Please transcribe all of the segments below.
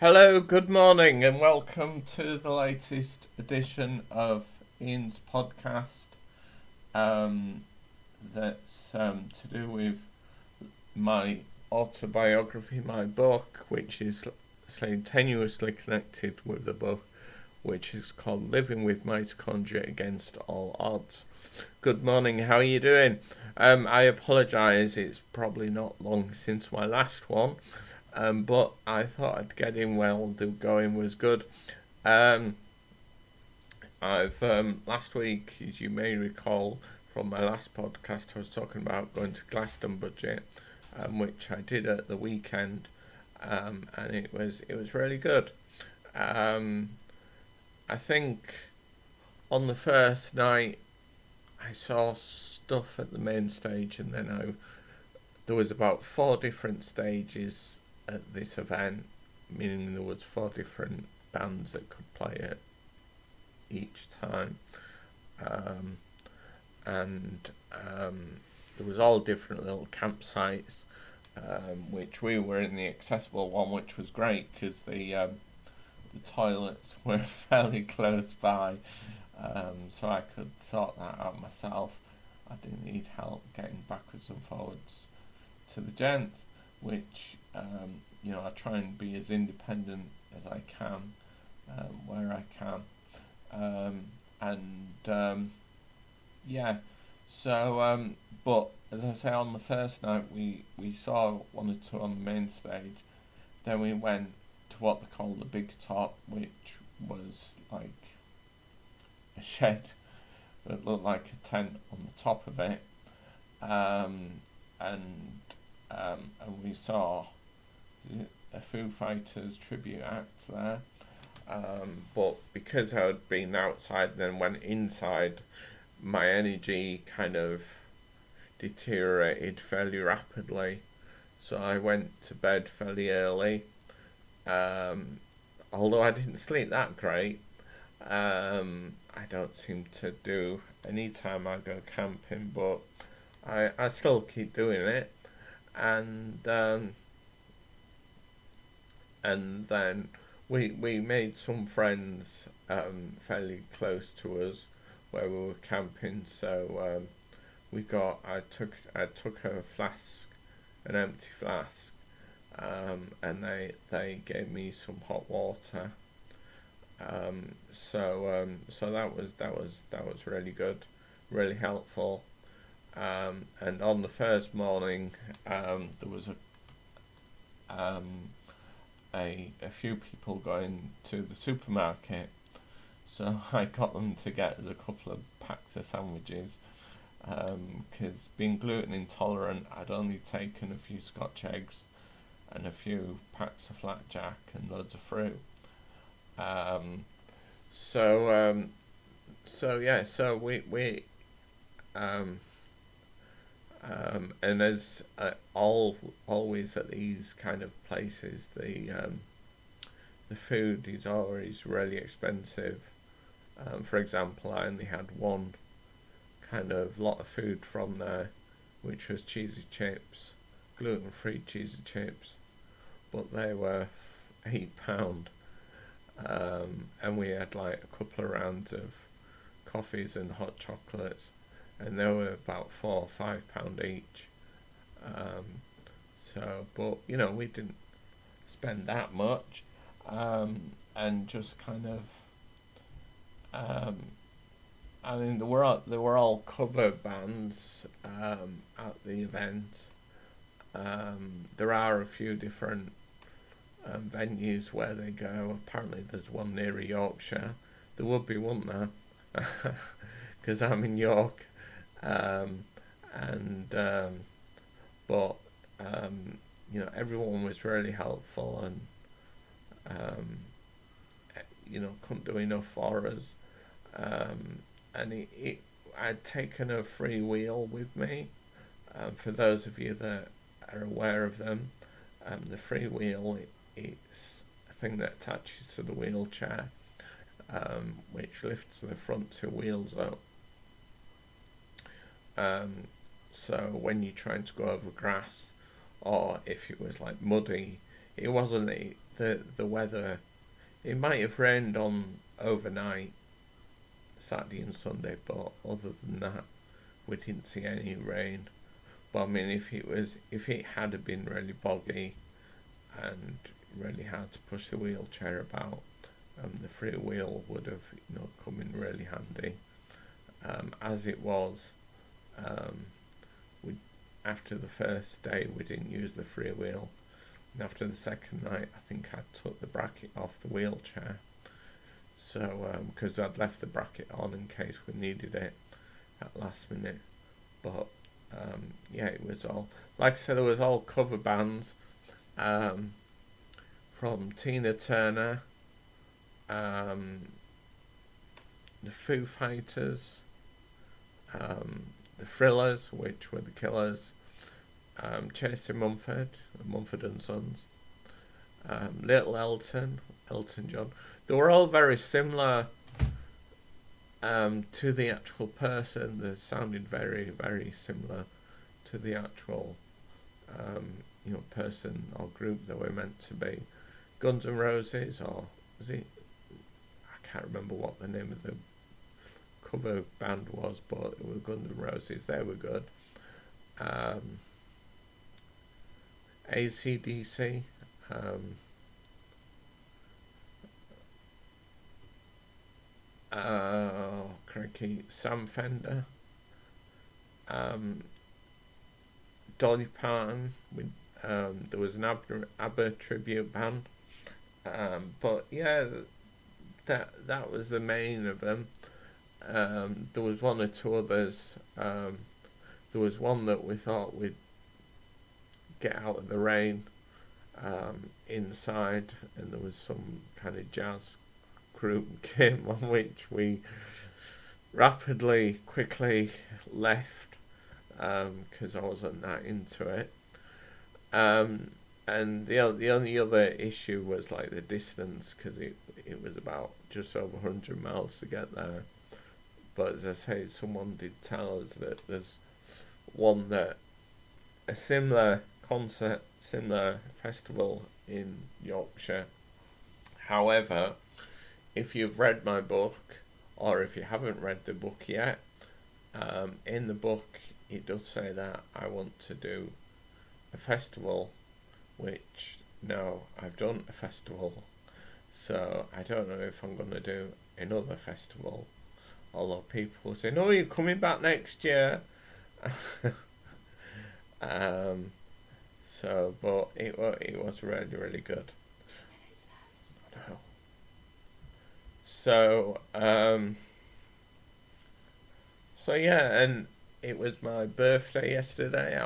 Hello, good morning, and welcome to the latest edition of Ian's podcast. That's to do with my autobiography, my book, which is tenuously connected with the book, which is called Living with Mitochondria Against All Odds. Good morning, how are you doing? I apologise, it's probably not long since my last one. But I thought I'd get in while the going was good. I've last week, as you may recall from my last podcast, I was talking about going to Glastonbudget, which I did at the weekend, and it was really good. I think on the first night I saw stuff at the main stage, and then there was about 4 different stages at this event, meaning there was 4 different bands that could play it each time, and there was all different little campsites, which we were in the accessible one, which was great because the toilets were fairly close by, so I could sort that out myself. I didn't need help getting backwards and forwards to the gents, which I try and be as independent as I can, where I can, but as I say, on the first night we saw 1 or 2 on the main stage. Then we went to what they call the big top, which was like a shed that looked like a tent on the top of it, and we saw a Foo Fighters tribute act there. But because I had been outside and then went inside, my energy kind of deteriorated fairly rapidly. So I went to bed fairly early. Although I didn't sleep that great. I don't seem to do any time I go camping, but I still keep doing it. And then we made some friends fairly close to us where we were camping. So I took a flask, an empty flask, and they gave me some hot water. So that was really good, really helpful. And on the first morning, there was a few people going to the supermarket, so I got them to get us a couple of packs of sandwiches, because being gluten intolerant, I'd only taken a few Scotch eggs and a few packs of flapjack and loads of fruit. So we and as always at these kind of places, the food is always really expensive. For example, I only had one kind of lot of food from there, which was cheesy chips, gluten-free cheesy chips, but they were £8, and we had like a couple of rounds of coffees and hot chocolates, and they were about £4 or £5 each. But we didn't spend that much, and just kind of, I mean, they were all cover bands at the event. There are a few different venues where they go. Apparently, there's one near Yorkshire. There would be, wouldn't there? Because I'm in York. But everyone was really helpful, and couldn't do enough for us. And I'd taken a free wheel with me. For those of you that are aware of them, the free wheel, it's a thing that attaches to the wheelchair, which lifts the front 2 wheels up. So when you're trying to go over grass, or if it was like muddy, it wasn't the weather. It might have rained on overnight Saturday and Sunday, but other than that, we didn't see any rain. But I mean, if it had been really boggy and really hard to push the wheelchair about, the free wheel would have come in really handy. As it was, we after the first day we didn't use the free wheel, and after the second night I think I took the bracket off the wheelchair. So because I'd left the bracket on in case we needed it at last minute, but yeah, it was all, like I said, there was all cover bands from Tina Turner, the Foo Fighters, the Thrillers, which were the Killers, Chester Mumford, Mumford and Sons, Little Elton John. They were all very similar to the actual person. They sounded very, very similar to the actual person or group that were meant to be. Guns N' Roses, or was it? I can't remember what the name of the cover band was, but it was Guns N' Roses. They were good. AC/DC. Cranky Sam Fender, Dolly Parton. There was an ABBA tribute band, but yeah, that was the main of them. There was one or two others. There was one that we thought we'd get out of the rain inside, and there was some kind of jazz group came on, which we quickly left because I wasn't that into it. And the only other issue was like the distance, because it was about just over 100 miles to get there. But as I say, someone did tell us that there's one that a similar concert, similar festival in Yorkshire. However, if you've read my book, or if you haven't read the book yet, in the book it does say that I want to do a festival, which no, I've done a festival, so I don't know if I'm going to do another festival, although people say, no, you're coming back next year. But it was really, really good. 2 minutes left. No. So yeah, and it was my birthday yesterday.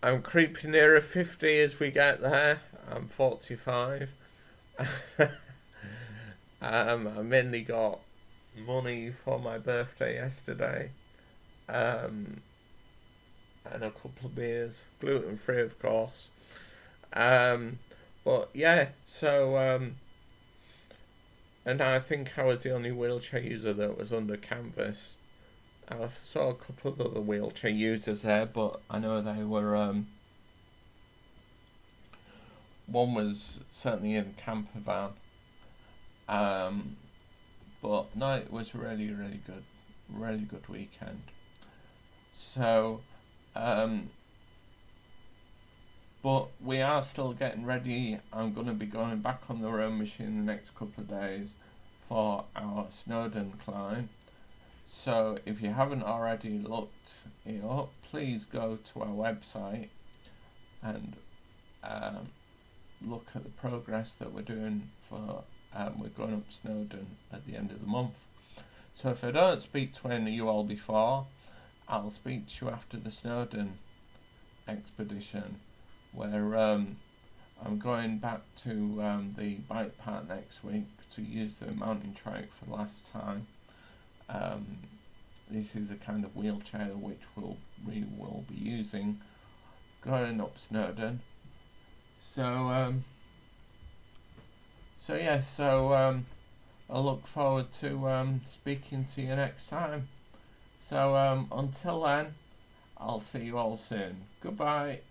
I'm creeping nearer 50 as we get there. I'm 45. I mainly got money for my birthday yesterday, and a couple of beers, gluten free of course. But yeah, so and I think I was the only wheelchair user that was under canvas. I saw a couple of other wheelchair users there, but I know they were one was certainly in a camper van. But no, it was really, really good weekend. So, but we are still getting ready. I'm going to be going back on the rowing machine in the next couple of days for our Snowdon climb. So if you haven't already looked it up, please go to our website and look at the progress that we're doing for we're going up Snowdon at the end of the month. So if I don't speak to any of you all before, I'll speak to you after the Snowdon expedition, where I'm going back to the bike park next week to use the mountain trike for the last time. This is a kind of wheelchair which we will be using going up Snowdon. So I look forward to speaking to you next time. So until then, I'll see you all soon. Goodbye.